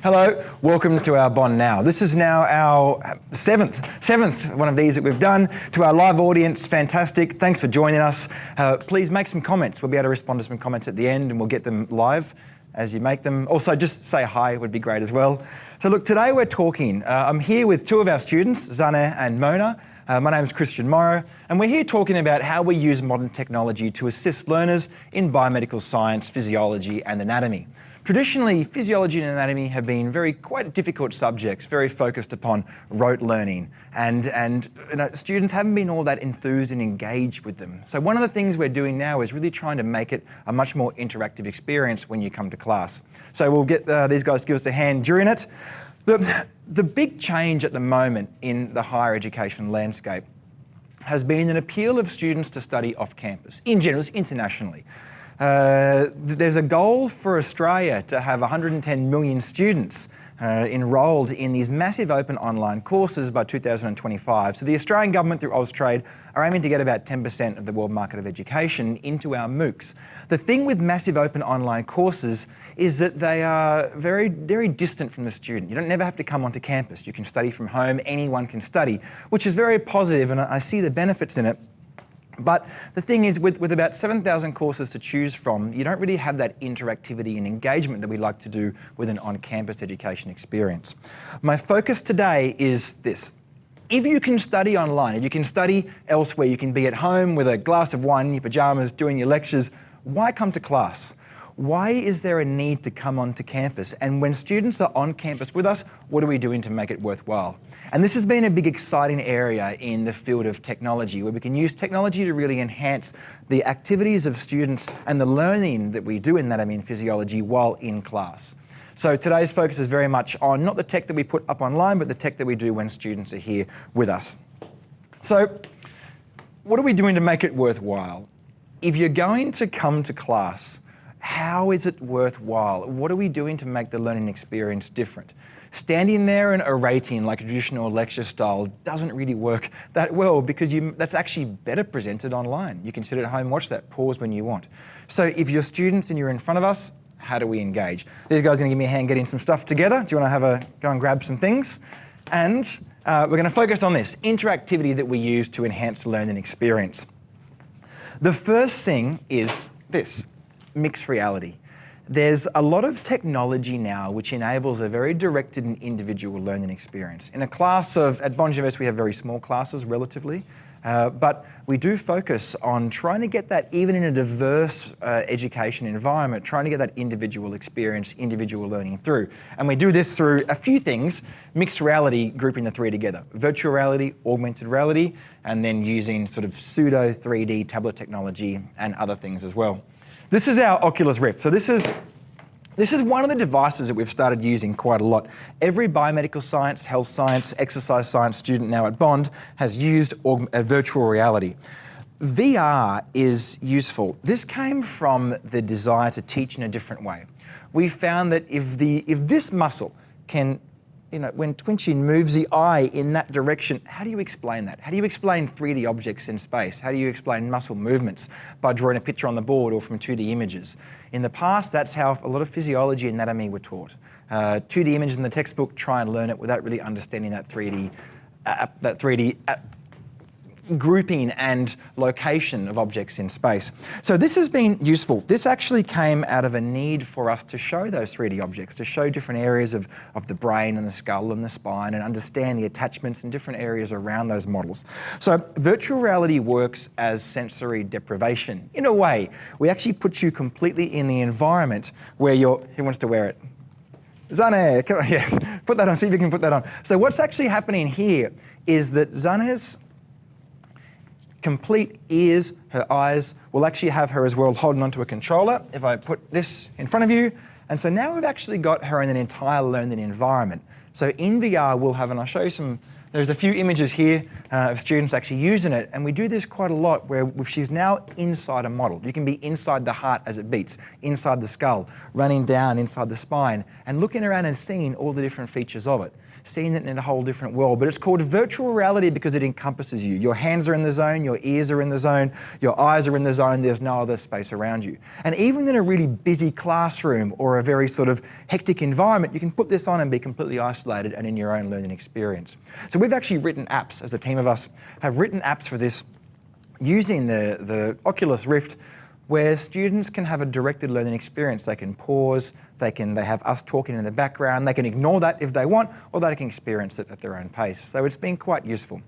Hello, welcome to our Bond Now. This is now our seventh one of these that we've done. To our live audience, fantastic. Thanks for joining us. Please make some comments. We'll be able to respond to some comments at the end and we'll get them live as you make them. Also, just say hi would be great as well. So look, today we're talking. I'm here with two of our students, Zana and Mona. My name is Christian Moro, and we're here talking about how we use modern technology to assist learners in biomedical science, physiology, and anatomy. Traditionally, physiology and anatomy have been quite difficult subjects, very focused upon rote learning, and students haven't been all that enthused and engaged with them. So one of the things we're doing now is really trying to make it a much more interactive experience when you come to class. So we'll get these guys to give us a hand during it. The big change at the moment in the higher education landscape has been an appeal of students to study off campus, in general, internationally. There's a goal for Australia to have 110 million students enrolled in these massive open online courses by 2025. So the Australian government through Austrade are aiming to get about 10% of the world market of education into our MOOCs. The thing with massive open online courses is that they are very, very distant from the student. You don't never have to come onto campus. You can study from home, anyone can study, which is very positive, and I see the benefits in it. But the thing is, with about 7,000 courses to choose from, you don't really have that interactivity and engagement that we like to do with an on-campus education experience. My focus today is this. If you can study online, if you can study elsewhere, you can be at home with a glass of wine in your pajamas doing your lectures, why come to class? Why is there a need to come onto campus? And when students are on campus with us, what are we doing to make it worthwhile? And this has been a big exciting area in the field of technology, where we can use technology to really enhance the activities of students and the learning that we do in anatomy and physiology while in class. So today's focus is very much on not the tech that we put up online, but the tech that we do when students are here with us. So what are we doing to make it worthwhile? If you're going to come to class, how is it worthwhile? What are we doing to make the learning experience different? Standing there and orating like a traditional lecture style doesn't really work that well, because that's actually better presented online. You can sit at home, watch that, pause when you want. So if you're students and you're in front of us, how do we engage? These guys are going to give me a hand getting some stuff together. Do you want to go and grab some things? And we're going to focus on this, interactivity that we use to enhance the learning experience. The first thing is this. Mixed reality. There's a lot of technology now which enables a very directed and individual learning experience. In a class at Bond University, we have very small classes relatively, but we do focus on trying to get that, even in a diverse education environment, trying to get that individual experience, individual learning through. And we do this through a few things: mixed reality, grouping the three together, virtual reality, augmented reality, and then using sort of pseudo 3D tablet technology and other things as well. This is our Oculus Rift. So this is one of the devices that we've started using quite a lot. Every biomedical science, health science, exercise science student now at Bond has used virtual reality. VR is useful. This came from the desire to teach in a different way. We found that if this muscle can, when Twinchin moves the eye in that direction, how do you explain that? How do you explain 3D objects in space? How do you explain muscle movements? By drawing a picture on the board or from 2D images. In the past, that's how a lot of physiology and anatomy were taught. 2D images in the textbook, try and learn it without really understanding that 3D grouping and location of objects in space. So this has been useful. This actually came out of a need for us to show those 3D objects, to show different areas of the brain and the skull and the spine, and understand the attachments in different areas around those models. So virtual reality works as sensory deprivation. In a way, we actually put you completely in the environment where who wants to wear it? Zane, come on, yes, put that on, see if you can put that on. So what's actually happening here is that Zane's complete ears, her eyes, will actually have her as well holding onto a controller. If I put this in front of you, and so now we've actually got her in an entire learning environment. So in VR, we'll have, and I'll show you some There's a few images here of students actually using it, and we do this quite a lot where she's now inside a model. You can be inside the heart as it beats, inside the skull, running down inside the spine, and looking around and seeing all the different features of it, seeing it in a whole different world. But it's called virtual reality because it encompasses you. Your hands are in the zone, your ears are in the zone, your eyes are in the zone, there's no other space around you. And even in a really busy classroom or a very sort of hectic environment, you can put this on and be completely isolated and in your own learning experience. So we've actually written apps, as a team of us have written apps for this using the Oculus Rift, where students can have a directed learning experience. They can pause, they have us talking in the background, they can ignore that if they want, or they can experience it at their own pace. So it's been quite useful.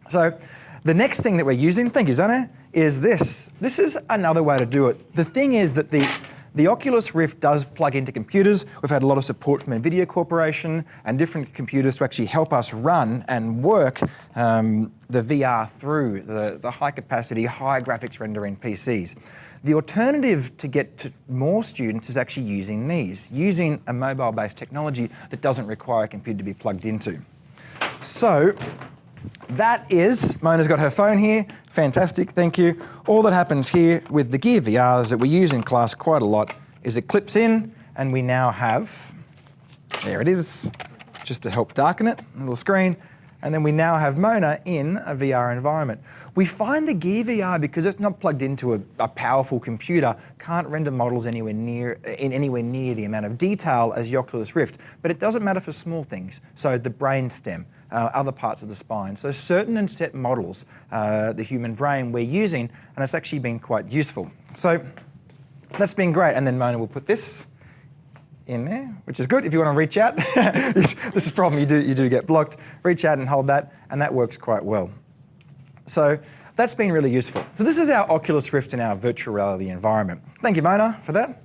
So the next thing that we're using, thank you Zana, is this. This is another way to do it. The thing is that the Oculus Rift does plug into computers. We've had a lot of support from NVIDIA Corporation and different computers to actually help us run and work the VR through the high capacity, high graphics rendering PCs. The alternative to get to more students is actually using these, using a mobile-based technology that doesn't require a computer to be plugged into. So that is, Mona's got her phone here, fantastic, thank you. All that happens here with the Gear VRs that we use in class quite a lot is it clips in and we now have, there it is, just to help darken it, a little screen, and then we now have Mona in a VR environment. We find the Gear VR, because it's not plugged into a powerful computer, can't render models anywhere near the amount of detail as the Oculus Rift, but it doesn't matter for small things. So the brain stem, other parts of the spine. So certain and set models, the human brain we're using, and it's actually been quite useful. So that's been great. And then Mona will put this in there, which is good if you want to reach out. This is a problem, you do get blocked. Reach out and hold that, and that works quite well. So that's been really useful. So this is our Oculus Rift in our virtual reality environment. Thank you, Mona, for that.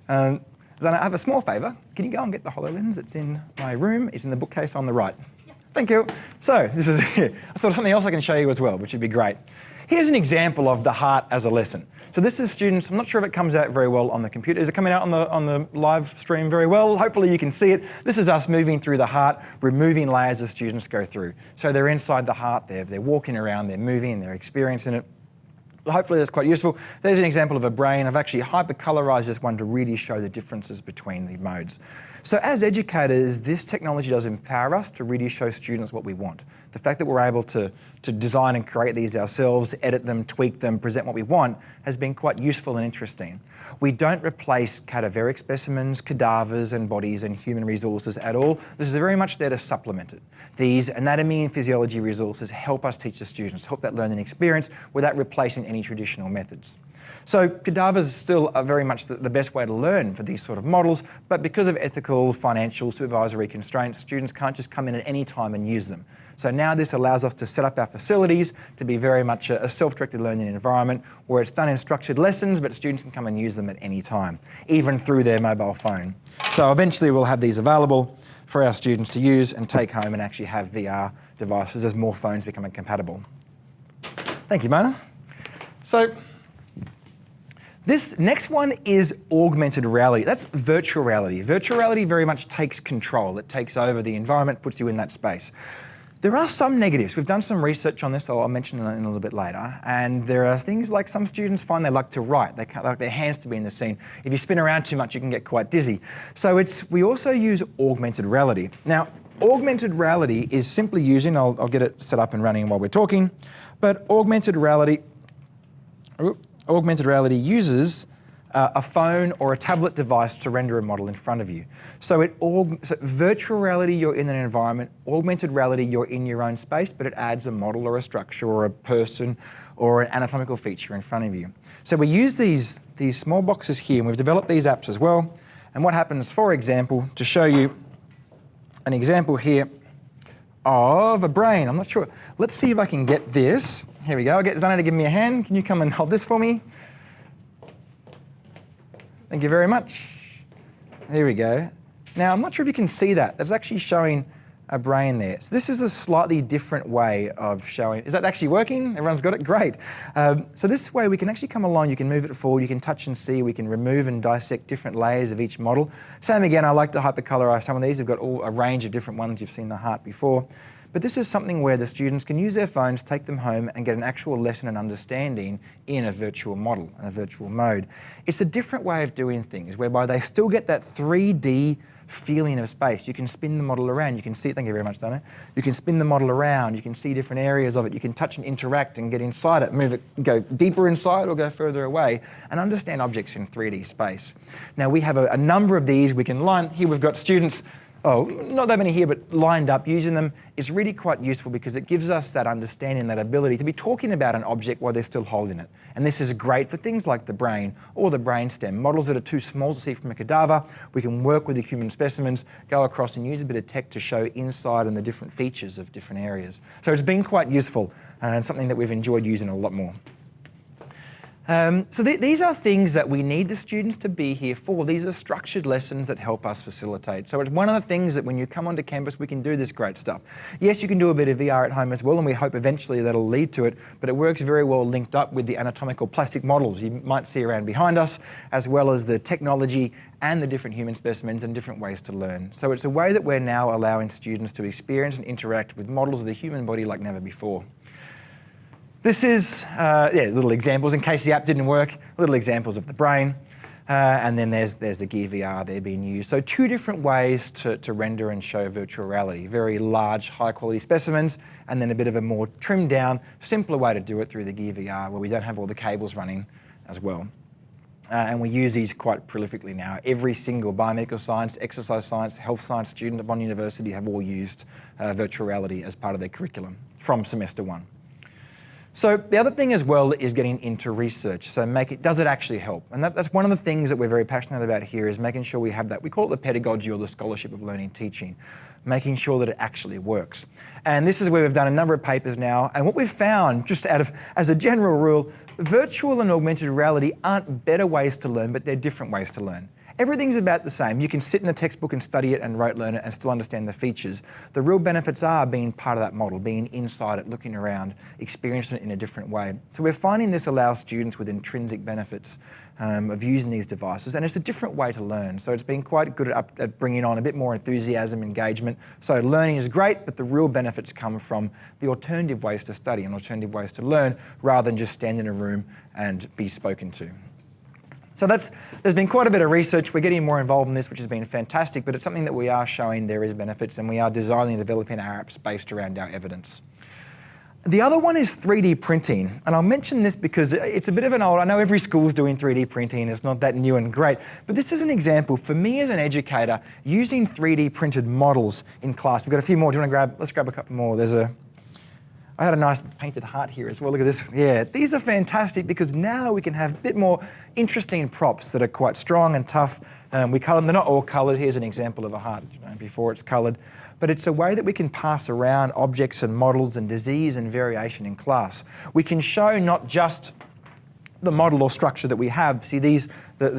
Zana, I have a small favour. Can you go and get the HoloLens? It's in my room. It's in the bookcase on the right. Yeah. Thank you. So this is I thought of something else I can show you as well, which would be great. Here's an example of the heart as a lesson. So this is students, I'm not sure if it comes out very well on the computer. Is it coming out on the live stream very well? Hopefully you can see it. This is us moving through the heart, removing layers as students go through. So they're inside the heart, they're walking around, they're moving, they're experiencing it. Hopefully that's quite useful. There's an example of a brain. I've actually hypercolorized this one to really show the differences between the modes. So as educators, this technology does empower us to really show students what we want. The fact that we're able to design and create these ourselves, edit them, tweak them, present what we want, has been quite useful and interesting. We don't replace cadaveric specimens, cadavers and bodies and human resources at all. This is very much there to supplement it. These anatomy and physiology resources help us teach the students, help that learning experience without replacing any traditional methods. So cadavers still are very much the best way to learn for these sort of models, but because of ethical, financial, supervisory constraints, students can't just come in at any time and use them. So now this allows us to set up our facilities to be very much a self-directed learning environment where it's done in structured lessons, but students can come and use them at any time, even through their mobile phone. So eventually we'll have these available for our students to use and take home and actually have VR devices as more phones become compatible. Thank you, Mona. So this next one is augmented reality. That's virtual reality. Virtual reality very much takes control. It takes over the environment, puts you in that space. There are some negatives. We've done some research on this, I'll mention it in a little bit later. And there are things like some students find they like to write. They like their hands to be in the scene. If you spin around too much, you can get quite dizzy. So we also use augmented reality. Now, augmented reality is simply using, I'll get it set up and running while we're talking, but augmented reality uses a phone or a tablet device to render a model in front of you. So virtual reality, you're in an environment. Augmented reality, you're in your own space, but it adds a model or a structure or a person or an anatomical feature in front of you. So we use these small boxes here, and we've developed these apps as well. And what happens, for example, to show you an example here of a brain. I'm not sure. Let's see if I can get this. Here we go. I'll get Zana to give me a hand. Can you come and hold this for me? Thank you very much. There we go. Now, I'm not sure if you can see that. That's actually showing a brain there. So this is a slightly different way of showing. Is that actually working? Everyone's got it? Great. So this way we can actually come along, you can move it forward, you can touch and see, we can remove and dissect different layers of each model. Same again, I like to hypercolorize some of these. We've got a range of different ones. You've seen the heart before. But this is something where the students can use their phones, take them home, and get an actual lesson and understanding in a virtual model, in a virtual mode. It's a different way of doing things, whereby they still get that 3D feeling of space. You can spin the model around. You can see, thank you very much, Dana. You can spin the model around. You can see different areas of it. You can touch and interact and get inside it, move it, go deeper inside or go further away, and understand objects in 3D space. Now, we have a number of these we can line. Here we've got students, not that many here, but lined up using them. It's really quite useful because it gives us that understanding, that ability to be talking about an object while they're still holding it. And this is great for things like the brain or the brainstem. Models that are too small to see from a cadaver, we can work with the human specimens, go across and use a bit of tech to show inside and the different features of different areas. So it's been quite useful and something that we've enjoyed using a lot more. These are things that we need the students to be here for. These are structured lessons that help us facilitate. So it's one of the things that when you come onto campus, we can do this great stuff. Yes, you can do a bit of VR at home as well, and we hope eventually that'll lead to it, but it works very well linked up with the anatomical plastic models you might see around behind us, as well as the technology and the different human specimens and different ways to learn. So it's a way that we're now allowing students to experience and interact with models of the human body like never before. This is little examples, in case the app didn't work, little examples of the brain. And then there's the Gear VR there being used. So two different ways to render and show virtual reality. Very large, high quality specimens, and then a bit of a more trimmed down, simpler way to do it through the Gear VR, where we don't have all the cables running as well. And we use these quite prolifically now. Every single biomedical science, exercise science, health science student at Bond University have all used virtual reality as part of their curriculum from semester 1. So the other thing as well is getting into research. So does it actually help? And that's one of the things that we're very passionate about here, is making sure we have that. We call it the pedagogy or the scholarship of learning teaching, making sure that it actually works. And this is where we've done a number of papers now. And what we've found, just as a general rule, virtual and augmented reality aren't better ways to learn, but they're different ways to learn. Everything's about the same. You can sit in a textbook and study it and rote learn it and still understand the features. The real benefits are being part of that model, being inside it, looking around, experiencing it in a different way. So we're finding this allows students with intrinsic benefits of using these devices, and it's a different way to learn. So it's been quite good at bringing on a bit more enthusiasm, engagement. So learning is great, but the real benefits come from the alternative ways to study and alternative ways to learn, rather than just stand in a room and be spoken to. So there's been quite a bit of research. We're getting more involved in this, which has been fantastic, but it's something that we are showing there is benefits, and we are designing and developing our apps based around our evidence. The other one is 3D printing, and I'll mention this because it's a bit of an old, I know every school's doing 3D printing, it's not that new and great, but this is an example for me as an educator using 3D printed models in class. We've got a few more. Do you want to let's grab a couple more. I had a nice painted heart here as well. Look at this. Yeah, these are fantastic because now we can have a bit more interesting props that are quite strong and tough. We colour them. They're not all coloured. Here's an example of a heart before it's coloured. But it's a way that we can pass around objects and models and disease and variation in class. We can show not just the model or structure that we have. See, the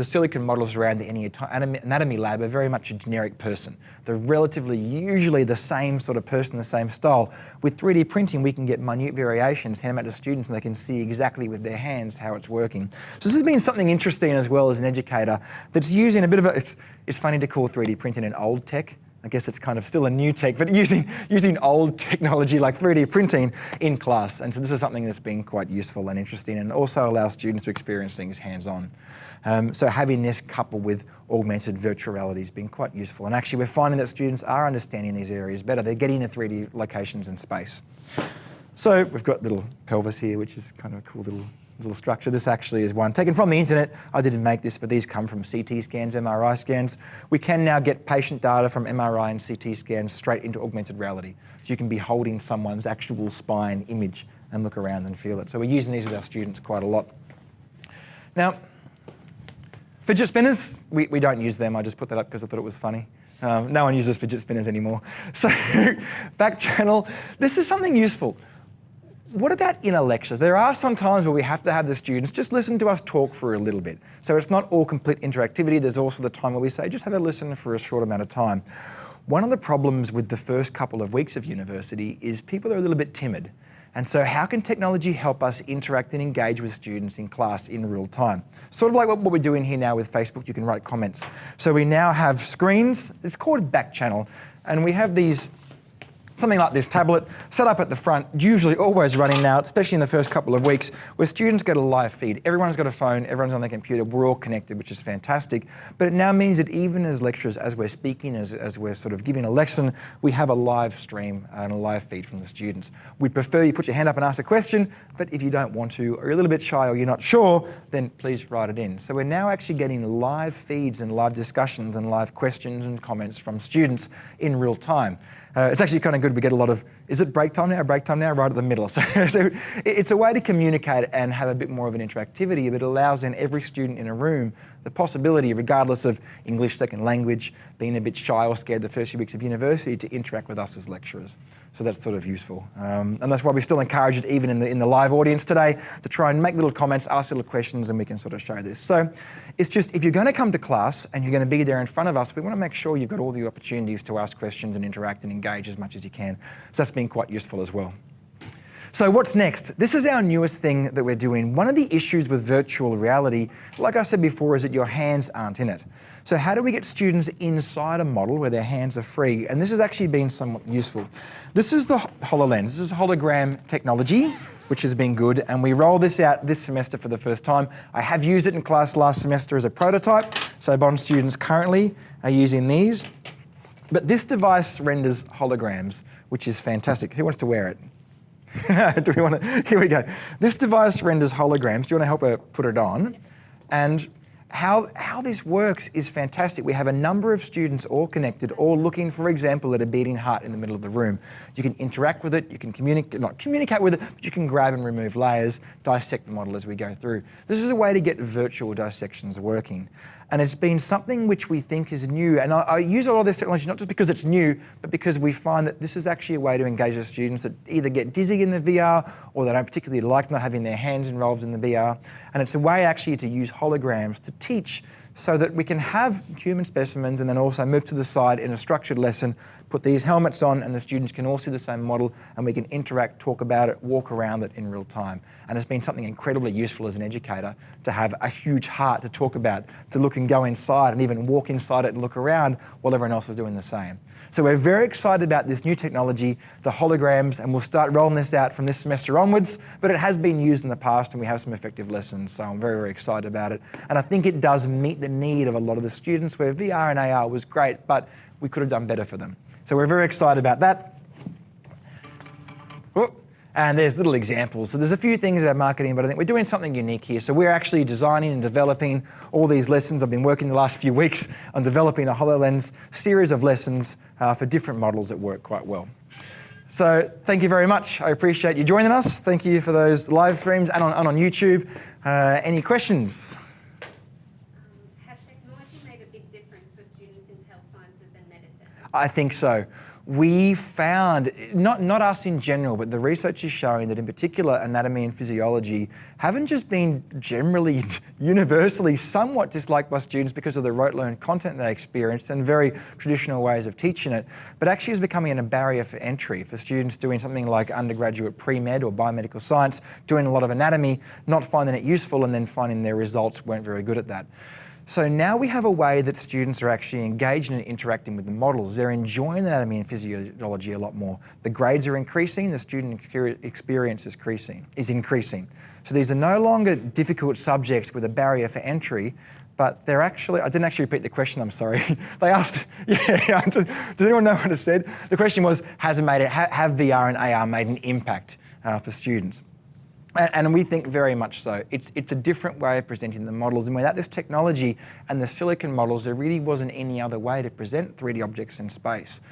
silicon models around the anatomy lab are very much a generic person. They're relatively usually the same sort of person, the same style. With 3D printing, we can get minute variations, hand them out to students, and they can see exactly with their hands how it's working. So this has been something interesting as well as an educator that's using a bit of it's funny to call 3D printing an old tech. I guess it's kind of still a new tech, but using old technology like 3D printing in class. And so this is something that's been quite useful and interesting, and also allows students to experience things hands-on. So having this coupled with augmented virtual reality has been quite useful. And actually we're finding that students are understanding these areas better. They're getting the 3D locations in space. So we've got little pelvis here, which is kind of a cool little structure. This actually is one taken from the internet. I didn't make this, but these come from CT scans, MRI scans. We can now get patient data from MRI and CT scans straight into augmented reality. So you can be holding someone's actual spine image and look around and feel it. So we're using these with our students quite a lot. Now, fidget spinners, we don't use them. I just put that up because I thought it was funny. No one uses fidget spinners anymore. So back channel, this is something useful. What about inner lectures? There are some times where we have to have the students just listen to us talk for a little bit. So it's not all complete interactivity. There's also the time where we say, just have a listen for a short amount of time. One of the problems with the first couple of weeks of university is people are a little bit timid. And so how can technology help us interact and engage with students in class in real time? Sort of like what we're doing here now with Facebook, you can write comments. So we now have screens, it's called back channel, and we have these Something like this tablet, set up at the front, usually always running now, especially in the first couple of weeks, where students get a live feed. Everyone's got a phone, everyone's on their computer, we're all connected, which is fantastic. But it now means that even as lecturers, as we're speaking, as we're sort of giving a lesson, we have a live stream and a live feed from the students. We'd prefer you put your hand up and ask a question, but if you don't want to, or you're a little bit shy or you're not sure, then please write it in. So we're now actually getting live feeds and live discussions and live questions and comments from students in real time. It's actually kind of good. We get a lot of, is it break time now, break time now, right at the middle. So it's a way to communicate and have a bit more of an interactivity, but it allows then every student in a room the possibility, regardless of English second language, being a bit shy or scared the first few weeks of university, to interact with us as lecturers. So that's sort of useful. And that's why we still encourage it even in the live audience today, to try and make little comments, ask little questions, and we can sort of show this. So it's just, if you're going to come to class and you're going to be there in front of us, we want to make sure you've got all the opportunities to ask questions and interact and engage as much as you can. So that's been quite useful as well. So what's next? This is our newest thing that we're doing. One of the issues with virtual reality, like I said before, is that your hands aren't in it. So how do we get students inside a model where their hands are free? And this has actually been somewhat useful. This is the Hololens. This is hologram technology, which has been good. And we roll this out this semester for the first time. I have used it in class last semester as a prototype. So bond students currently are using these. But this device renders holograms, which is fantastic. Who wants to wear it? Do we want to? Here we go. This device renders holograms. Do you want to help her put it on? And how this works is fantastic. We have a number of students all connected, all looking, for example, at a beating heart in the middle of the room. You can interact with it, you can not communicate with it, but you can grab and remove layers, dissect the model as we go through. This is a way to get virtual dissections working. And it's been something which we think is new. And I use a lot of this technology not just because it's new, but because we find that this is actually a way to engage the students that either get dizzy in the VR or they don't particularly like not having their hands involved in the VR. And it's a way actually to use holograms to teach so that we can have human specimens and then also move to the side in a structured lesson, put these helmets on and the students can all see the same model and we can interact, talk about it, walk around it in real time. And it's been something incredibly useful as an educator to have a huge heart to talk about, to look and go inside and even walk inside it and look around while everyone else is doing the same. So we're very excited about this new technology, the holograms, and we'll start rolling this out from this semester onwards, but it has been used in the past and we have some effective lessons, so I'm very, very excited about it. And I think it does meet the need of a lot of the students where VR and AR was great, but we could have done better for them. So we're very excited about that. Oh, and there's little examples. So there's a few things about marketing, but I think we're doing something unique here. So we're actually designing and developing all these lessons. I've been working the last few weeks on developing a HoloLens series of lessons for different models that work quite well. So thank you very much. I appreciate you joining us. Thank you for those live streams and on YouTube. Any questions? Has technology made a big difference for students in health sciences and medicine? I think so. We found, not us in general, but the research is showing that in particular anatomy and physiology haven't just been generally, universally somewhat disliked by students because of the rote learned content they experienced and very traditional ways of teaching it, but actually is becoming a barrier for entry for students doing something like undergraduate pre-med or biomedical science, doing a lot of anatomy, not finding it useful and then finding their results weren't very good at that. So now we have a way that students are actually engaging and interacting with the models. They're enjoying anatomy and physiology a lot more. The grades are increasing, the student experience is increasing. So these are no longer difficult subjects with a barrier for entry, but they're actually, I didn't actually repeat the question, I'm sorry. They asked, yeah, does anyone know what it said? The question was, have VR and AR made an impact for students? And we think very much so. It's a different way of presenting the models, and without this technology and the silicon models, there really wasn't any other way to present 3D objects in space.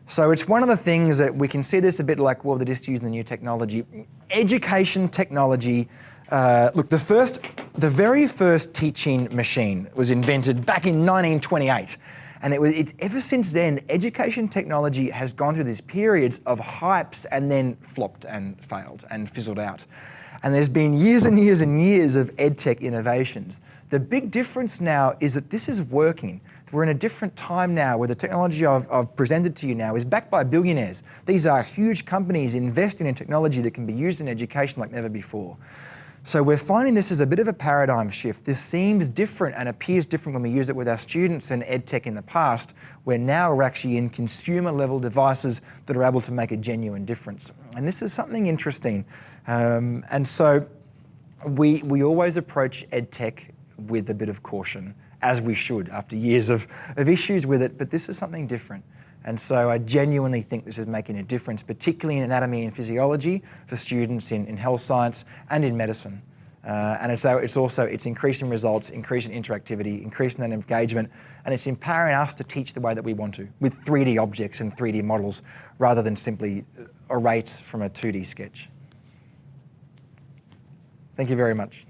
So it's one of the things that we can see this a bit like, well, they're just using the new technology. Education technology, look, the very first teaching machine was invented back in 1928. And ever since then, education technology has gone through these periods of hypes and then flopped and failed and fizzled out. And there's been years and years and years of edtech innovations. The big difference now is that this is working. We're in a different time now where the technology I've presented to you now is backed by billionaires. These are huge companies investing in technology that can be used in education like never before. So we're finding this is a bit of a paradigm shift. This seems different and appears different when we use it with our students and EdTech in the past, where now we're actually in consumer level devices that are able to make a genuine difference. And this is something interesting. And so we always approach EdTech with a bit of caution, as we should after years of issues with it, but this is something different. And so I genuinely think this is making a difference, particularly in anatomy and physiology for students in health science and in medicine. And it's increasing results, increasing interactivity, increasing that engagement, and it's empowering us to teach the way that we want to, with 3D objects and 3D models, rather than simply erase from a 2D sketch. Thank you very much.